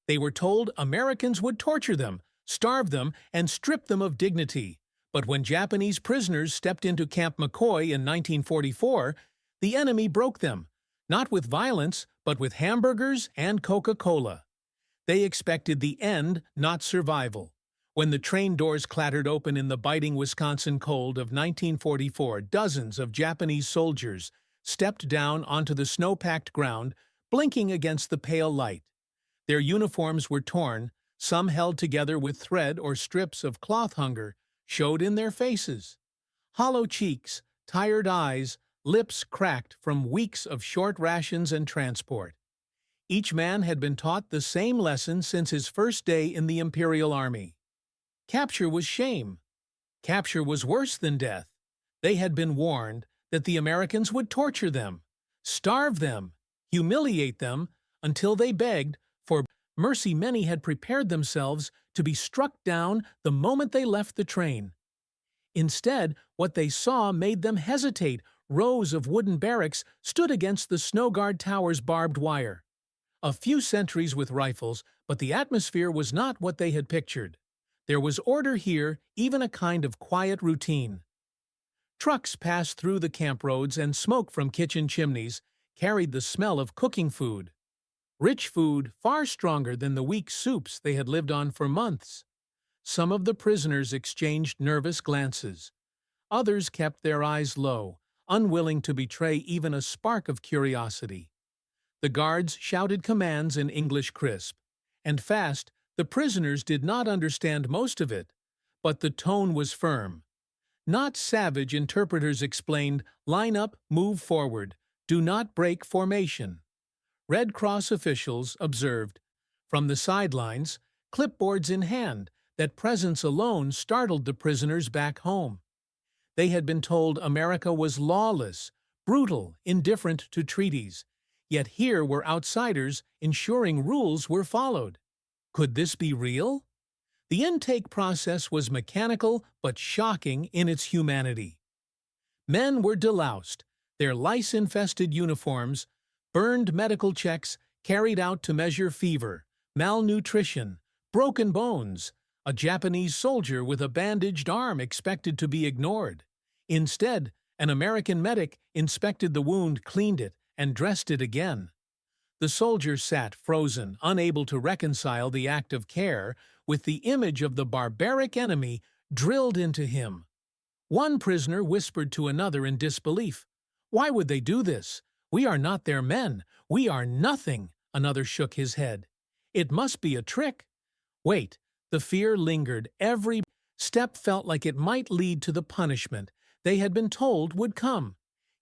They were told Americans would torture them, starve them, and strip them of dignity. But when Japanese prisoners stepped into Camp McCoy in 1944, the enemy broke them, not with violence, but with hamburgers and Coca-Cola. They expected the end, not survival. When the train doors clattered open in the biting Wisconsin cold of 1944, dozens of Japanese soldiers stepped down onto the snow-packed ground, blinking against the pale light. Their uniforms were torn, some held together with thread or strips of cloth hunger, showed in their faces. Hollow cheeks, tired eyes, lips cracked from weeks of short rations and transport. Each man had been taught the same lesson since his first day in the Imperial Army. Capture was shame. Capture was worse than death. They had been warned that the Americans would torture them, starve them, humiliate them, until they begged for mercy. Many had prepared themselves to be struck down the moment they left the train. Instead, what they saw made them hesitate. Rows of wooden barracks stood against the snow guard tower's barbed wire. A few sentries with rifles, but the atmosphere was not what they had pictured. There was order here, even a kind of quiet routine. Trucks passed through the camp roads, and smoke from kitchen chimneys carried the smell of cooking food. Rich food, far stronger than the weak soups they had lived on for months. Some of the prisoners exchanged nervous glances. Others kept their eyes low, unwilling to betray even a spark of curiosity. The guards shouted commands in English crisp and fast. The prisoners did not understand most of it, but the tone was firm. Not savage, interpreters explained, line up, move forward, do not break formation. Red Cross officials observed, from the sidelines, clipboards in hand, that presence alone startled the prisoners back home. They had been told America was lawless, brutal, indifferent to treaties, yet here were outsiders ensuring rules were followed. Could this be real? The intake process was mechanical but shocking in its humanity. Men were deloused, their lice-infested uniforms, burned medical checks carried out to measure fever, malnutrition, broken bones, a Japanese soldier with a bandaged arm expected to be ignored. Instead, an American medic inspected the wound, cleaned it, and dressed it again. The soldier sat frozen, unable to reconcile the act of care with the image of the barbaric enemy drilled into him. One prisoner whispered to another in disbelief, "Why would they do this? We are not their men. We are nothing." Another shook his head. "It must be a trick." Wait, the fear lingered. Every step felt like it might lead to the punishment they had been told would come.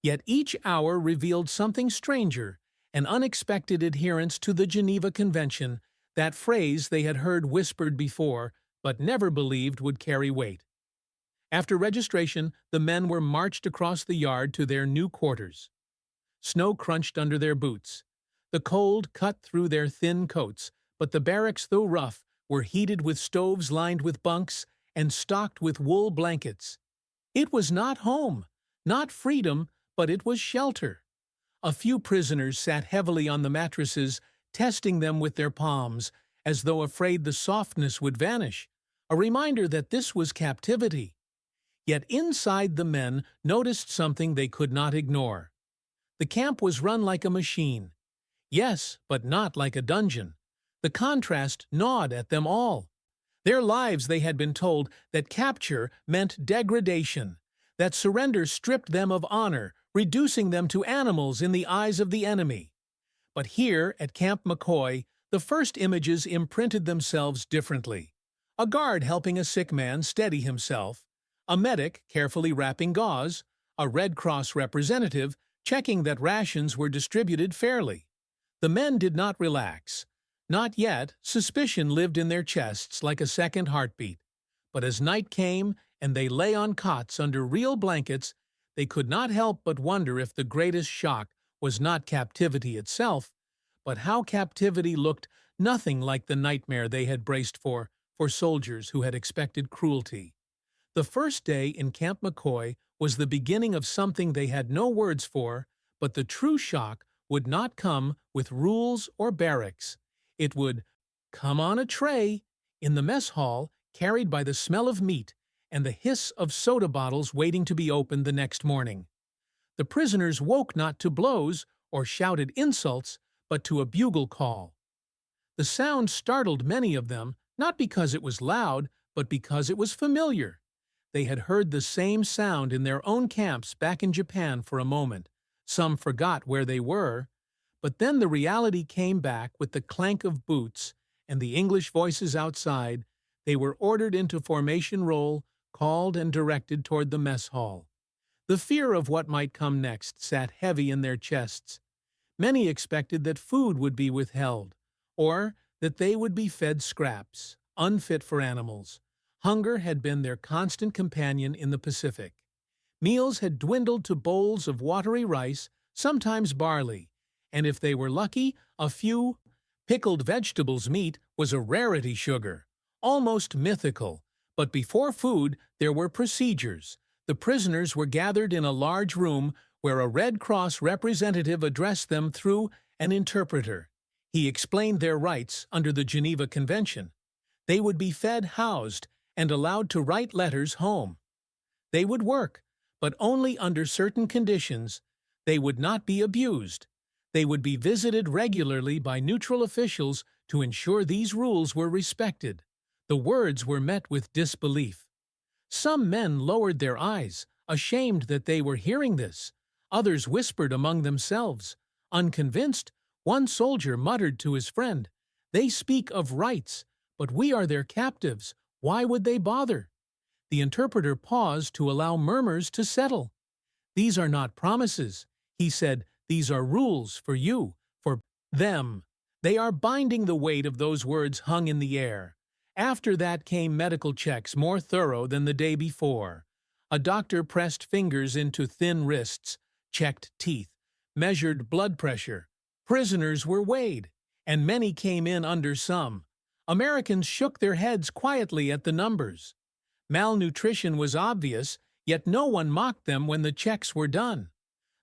Yet each hour revealed something stranger, an unexpected adherence to the Geneva Convention, that phrase they had heard whispered before but never believed would carry weight. After registration, the men were marched across the yard to their new quarters. Snow crunched under their boots. The cold cut through their thin coats, but the barracks, though rough, were heated with stoves lined with bunks and stocked with wool blankets. It was not home, not freedom, but it was shelter. A few prisoners sat heavily on the mattresses, testing them with their palms, as though afraid the softness would vanish, a reminder that this was captivity. Yet inside, the men noticed something they could not ignore. The camp was run like a machine. Yes, but not like a dungeon. The contrast gnawed at them all. Their lives, they had been told, that capture meant degradation, that surrender stripped them of honor, reducing them to animals in the eyes of the enemy. But here, at Camp McCoy, the first images imprinted themselves differently. A guard helping a sick man steady himself, a medic carefully wrapping gauze, a Red Cross representative checking that rations were distributed fairly. The men did not relax. Not yet. Suspicion lived in their chests like a second heartbeat. But as night came and they lay on cots under real blankets, they could not help but wonder if the greatest shock was not captivity itself, but how captivity looked nothing like the nightmare they had braced for soldiers who had expected cruelty. The first day in Camp McCoy was the beginning of something they had no words for, but the true shock would not come with rules or barracks. It would "Come on a tray," in the mess hall, carried by the smell of meat and the hiss of soda bottles waiting to be opened the next morning. The prisoners woke not to blows or shouted insults, but to a bugle call. The sound startled many of them, not because it was loud, but because it was familiar. They had heard the same sound in their own camps back in Japan for a moment. Some forgot where they were, but then the reality came back with the clank of boots and the English voices outside. They were ordered into formation roll, called and directed toward the mess hall. The fear of what might come next sat heavy in their chests. Many expected that food would be withheld, or that they would be fed scraps, unfit for animals. Hunger had been their constant companion in the Pacific. Meals had dwindled to bowls of watery rice, sometimes barley, and if they were lucky, a few pickled vegetables. Meat was a rarity. Sugar, almost mythical. But before food, there were procedures. The prisoners were gathered in a large room where a Red Cross representative addressed them through an interpreter. He explained their rights under the Geneva Convention. They would be fed, housed, and allowed to write letters home. They would work, but only under certain conditions. They would not be abused. They would be visited regularly by neutral officials to ensure these rules were respected. The words were met with disbelief. Some men lowered their eyes, ashamed that they were hearing this. Others whispered among themselves. Unconvinced, one soldier muttered to his friend, "They speak of rights, but we are their captives. Why would they bother?" The interpreter paused to allow murmurs to settle. "These are not promises," he said. "These are rules for you, for them." They are binding. The weight of those words hung in the air. After that came medical checks, more thorough than the day before. A doctor pressed fingers into thin wrists, checked teeth, measured blood pressure. Prisoners were weighed, and many came in under some. Americans shook their heads quietly at the numbers. Malnutrition was obvious, yet no one mocked them when the checks were done.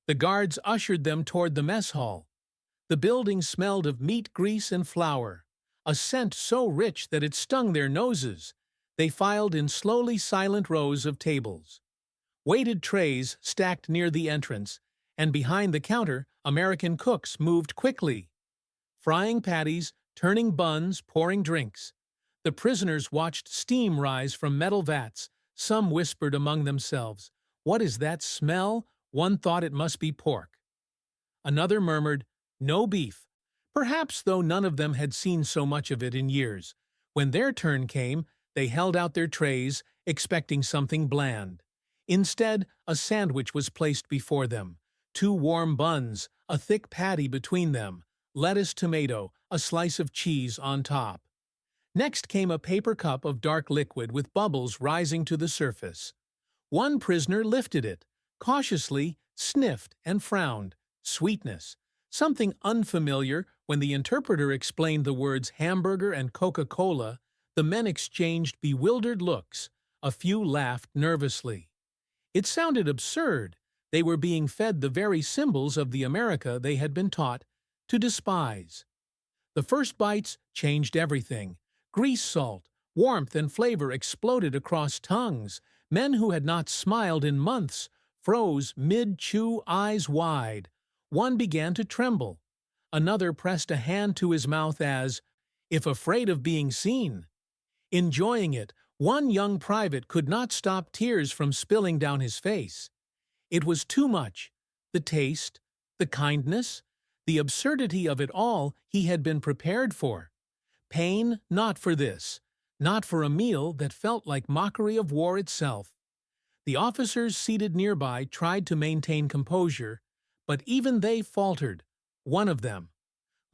The guards ushered them toward the mess hall. The building smelled of meat, grease, and flour, a scent so rich that it stung their noses. They filed in slowly, silent rows of tables. Weighted trays stacked near the entrance, and behind the counter, American cooks moved quickly, frying patties, turning buns, pouring drinks. The prisoners watched steam rise from metal vats. Some whispered among themselves, "What is that smell?" One thought it must be pork. Another murmured, "No beef." Perhaps, though, none of them had seen so much of it in years. When their turn came, they held out their trays, expecting something bland. Instead, a sandwich was placed before them. 2 warm buns, a thick patty between them, lettuce, tomato, a slice of cheese on top. Next came a paper cup of dark liquid with bubbles rising to the surface. One prisoner lifted it, cautiously, sniffed, and frowned. Sweetness. Something unfamiliar. When the interpreter explained the words hamburger and Coca-Cola, the men exchanged bewildered looks. A few laughed nervously. It sounded absurd. They were being fed the very symbols of the America they had been taught to despise. The first bites changed everything. Grease, salt, warmth, and flavor exploded across tongues. Men who had not smiled in months froze mid-chew, eyes wide. One began to tremble. Another pressed a hand to his mouth as if afraid of being seen. Enjoying it, one young private could not stop tears from spilling down his face. It was too much. The taste, the kindness, the absurdity of it all he had been prepared for. Pain, not for this, not for a meal that felt like mockery of war itself. The officers seated nearby tried to maintain composure, but even they faltered. One of them,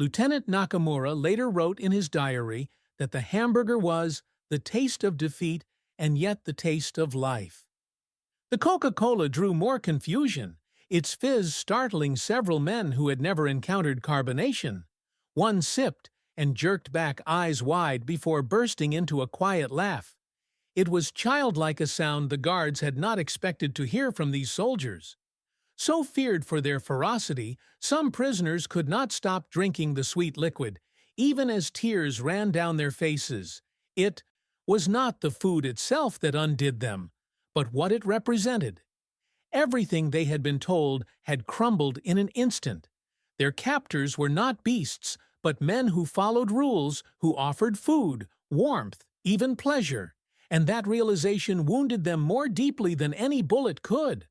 Lieutenant Nakamura, later wrote in his diary that the hamburger was the taste of defeat and yet the taste of life. The Coca-Cola drew more confusion, its fizz startling several men who had never encountered carbonation. One sipped and jerked back, eyes wide, before bursting into a quiet laugh. It was childlike, a sound the guards had not expected to hear from these soldiers. So feared for their ferocity, some prisoners could not stop drinking the sweet liquid, even as tears ran down their faces. It was not the food itself that undid them, but what it represented. Everything they had been told had crumbled in an instant. Their captors were not beasts, but men who followed rules, who offered food, warmth, even pleasure. And that realization wounded them more deeply than any bullet could.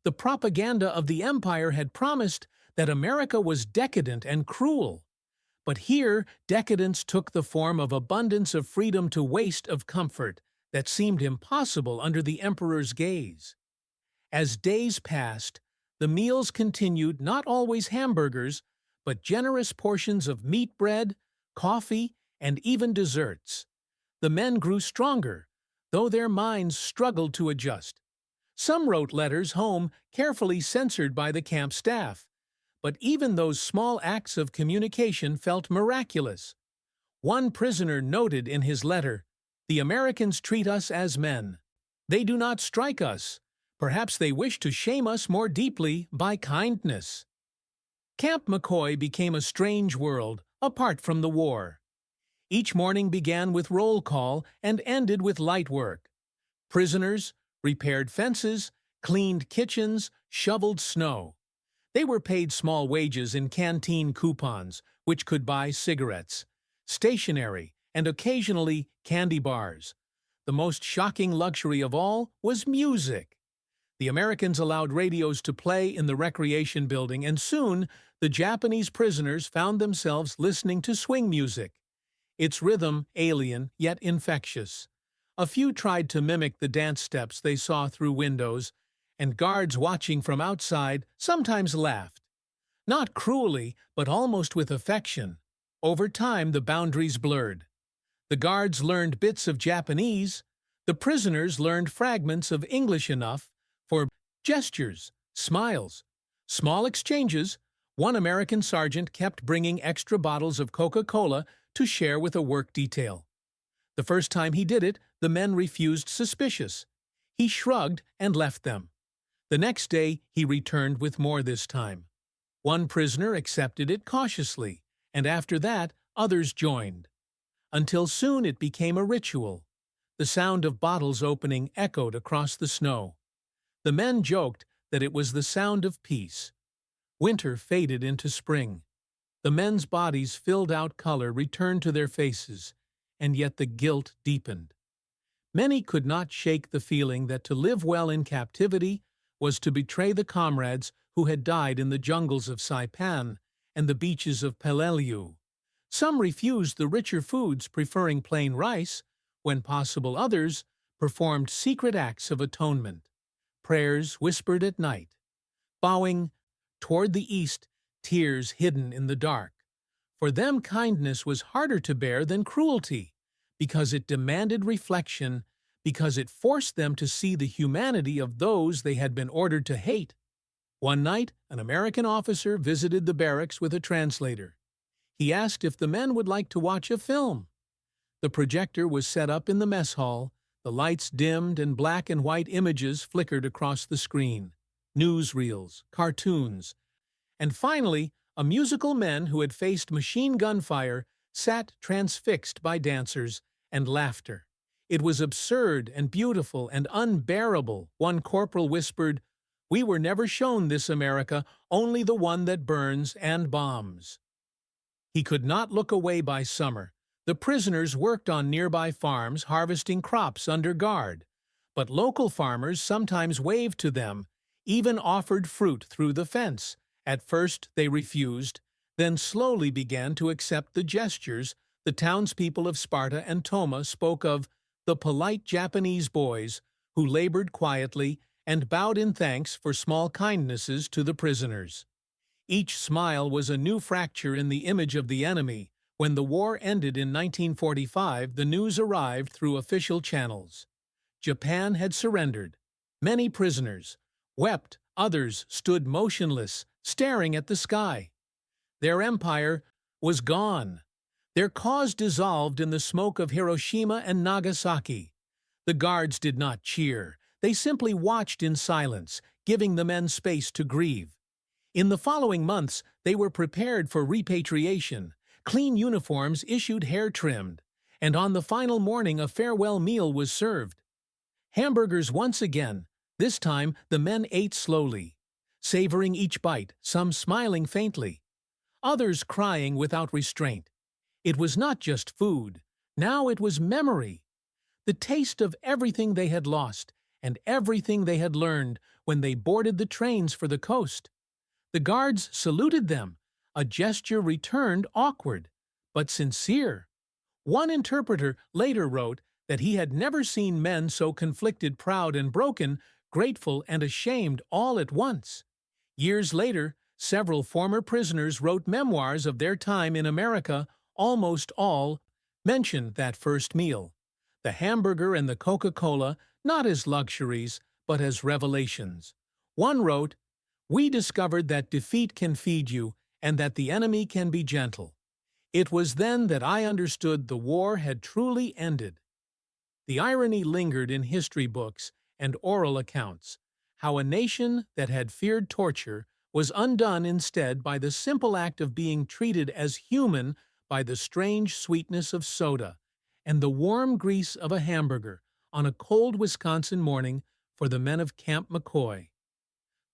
The propaganda of the empire had promised that America was decadent and cruel. But here, decadence took the form of abundance of freedom to waste of comfort that seemed impossible under the emperor's gaze. As days passed, the meals continued not always hamburgers, but generous portions of meat bread, coffee, and even desserts. The men grew stronger, though their minds struggled to adjust. Some wrote letters home carefully censored by the camp staff, but even those small acts of communication felt miraculous. One prisoner noted in his letter, "The Americans treat us as men. They do not strike us. Perhaps they wish to shame us more deeply by kindness." Camp McCoy became a strange world, apart from the war. Each morning began with roll call and ended with light work. Prisoners repaired fences, cleaned kitchens, shoveled snow. They were paid small wages in canteen coupons, which could buy cigarettes, stationery, and occasionally candy bars. The most shocking luxury of all was music. The Americans allowed radios to play in the recreation building, and soon the Japanese prisoners found themselves listening to swing music. Its rhythm alien yet infectious. A few tried to mimic the dance steps they saw through windows, and guards watching from outside sometimes laughed. Not cruelly, but almost with affection. Over time, the boundaries blurred. The guards learned bits of Japanese. The prisoners learned fragments of English enough for gestures, smiles, small exchanges. One American sergeant kept bringing extra bottles of Coca-Cola to share with a work detail. The first time he did it, the men refused, suspicious. He shrugged and left them. The next day, he returned with more this time. One prisoner accepted it cautiously, and after that, others joined. Until soon it became a ritual. The sound of bottles opening echoed across the snow. The men joked that it was the sound of peace. Winter faded into spring. The men's bodies filled out, color returned to their faces, and yet the guilt deepened. Many could not shake the feeling that to live well in captivity was to betray the comrades who had died in the jungles of Saipan and the beaches of Peleliu. Some refused the richer foods, preferring plain rice, when possible. Others performed secret acts of atonement, prayers whispered at night, bowing toward the east, tears hidden in the dark. For them, kindness was harder to bear than cruelty, because it demanded reflection, because it forced them to see the humanity of those they had been ordered to hate. One night, an American officer visited the barracks with a translator. He asked if the men would like to watch a film. The projector was set up in the mess hall, the lights dimmed, and black and white images flickered across the screen. Newsreels, cartoons, and finally, a musical man who had faced machine gun fire sat transfixed by dancers and laughter. It was absurd and beautiful and unbearable. One corporal whispered, "We were never shown this America, only the one that burns and bombs." He could not look away. By summer, the prisoners worked on nearby farms harvesting crops under guard. But local farmers sometimes waved to them, even offered fruit through the fence. At first they refused, then slowly began to accept the gestures. The townspeople of Sparta and Toma spoke of the polite Japanese boys who labored quietly and bowed in thanks for small kindnesses to the prisoners. Each smile was a new fracture in the image of the enemy. When the war ended in 1945, the news arrived through official channels. Japan had surrendered. Many prisoners wept, others stood motionless, staring at the sky. Their empire was gone. Their cause dissolved in the smoke of Hiroshima and Nagasaki. The guards did not cheer. They simply watched in silence, giving the men space to grieve. In the following months, they were prepared for repatriation. Clean uniforms issued hair trimmed, and on the final morning a farewell meal was served. Hamburgers once again. This time the men ate slowly, savoring each bite, some smiling faintly, others crying without restraint. It was not just food. Now it was memory. The taste of everything they had lost and everything they had learned when they boarded the trains for the coast. The guards saluted them, a gesture returned awkward, but sincere. One interpreter later wrote that he had never seen men so conflicted, proud and broken, grateful and ashamed all at once. Years later, several former prisoners wrote memoirs of their time in America. Almost all mentioned that first meal, the hamburger and the Coca-Cola, not as luxuries, but as revelations. One wrote, "We discovered that defeat can feed you and that the enemy can be gentle. It was then that I understood the war had truly ended." The irony lingered in history books and oral accounts, how a nation that had feared torture was undone instead by the simple act of being treated as human, by the strange sweetness of soda and the warm grease of a hamburger on a cold Wisconsin morning for the men of Camp McCoy.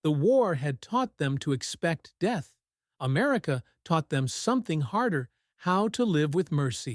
The war had taught them to expect death. America taught them something harder, how to live with mercy.